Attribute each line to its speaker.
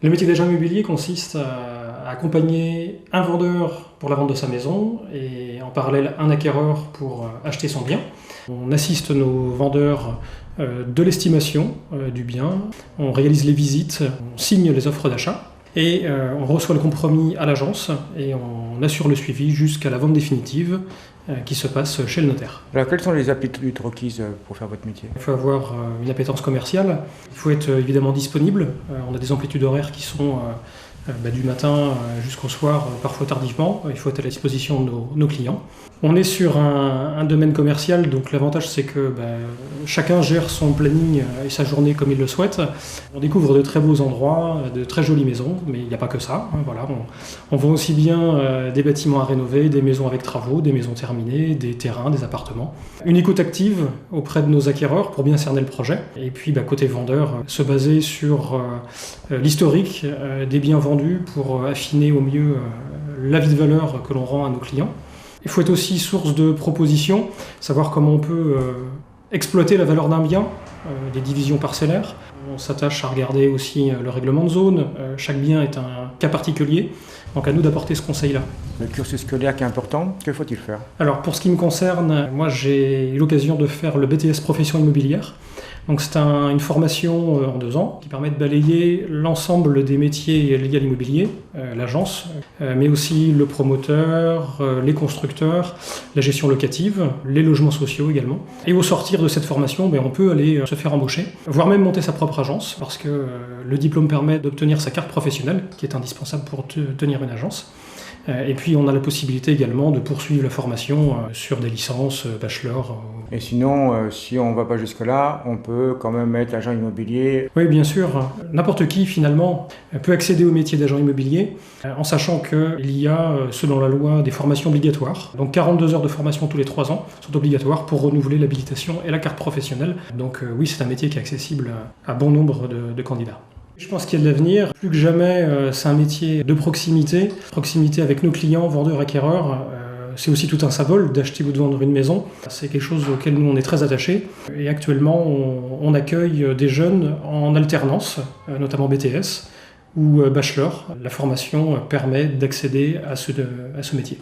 Speaker 1: Le métier d'agent immobilier consiste à accompagner un vendeur pour la vente de sa maison et en parallèle un acquéreur pour acheter son bien. On assiste nos vendeurs de l'estimation du bien, on réalise les visites, on signe les offres d'achat et on reçoit le compromis à l'agence et on assure le suivi jusqu'à la vente définitive qui se passe chez le notaire.
Speaker 2: Alors, quelles sont les aptitudes requises pour faire votre métier?
Speaker 1: Il faut avoir une appétence commerciale, il faut être évidemment disponible. On a des amplitudes horaires qui sont du matin jusqu'au soir, parfois tardivement. Il faut être à la disposition de nos clients. On est sur un domaine commercial, donc l'avantage c'est que chacun gère son planning et sa journée comme il le souhaite. On découvre de très beaux endroits, de très jolies maisons, mais il n'y a pas que ça. Voilà. On vend aussi bien des bâtiments à rénover, des maisons avec travaux, des maisons terminées, des terrains, des appartements. Une écoute active auprès de nos acquéreurs pour bien cerner le projet. Et puis côté vendeur, se baser sur l'historique des biens vendus pour affiner au mieux l'avis de valeur que l'on rend à nos clients. Il faut être aussi source de propositions, savoir comment on peut exploiter la valeur d'un bien, les divisions parcellaires. On s'attache à regarder aussi le règlement de zone. Chaque bien est un cas particulier, donc à nous d'apporter ce conseil-là.
Speaker 2: Le cursus scolaire qui est important, que faut-il faire?
Speaker 1: Alors pour ce qui me concerne, moi j'ai eu l'occasion de faire le BTS Profession Immobilière. Donc c'est une formation en 2 ans qui permet de balayer l'ensemble des métiers liés à l'immobilier, l'agence, mais aussi le promoteur, les constructeurs, la gestion locative, les logements sociaux également. Et au sortir de cette formation, on peut aller se faire embaucher, voire même monter sa propre agence, parce que le diplôme permet d'obtenir sa carte professionnelle, qui est indispensable pour tenir une agence. Et puis on a la possibilité également de poursuivre la formation sur des licences bachelor.
Speaker 2: Et sinon, si on ne va pas jusque-là, on peut quand même être agent immobilier?
Speaker 1: Oui, bien sûr. N'importe qui, finalement, peut accéder au métier d'agent immobilier en sachant qu'il y a, selon la loi, des formations obligatoires. Donc 42 heures de formation tous les 3 ans sont obligatoires pour renouveler l'habilitation et la carte professionnelle. Donc oui, c'est un métier qui est accessible à bon nombre de candidats. Je pense qu'il y a de l'avenir. Plus que jamais, c'est un métier de proximité. Proximité avec nos clients, vendeurs, acquéreurs. C'est aussi tout un symbole d'acheter ou de vendre une maison. C'est quelque chose auquel nous on est très attachés. Et actuellement, on accueille des jeunes en alternance, notamment BTS ou bachelor. La formation permet d'accéder à ce métier.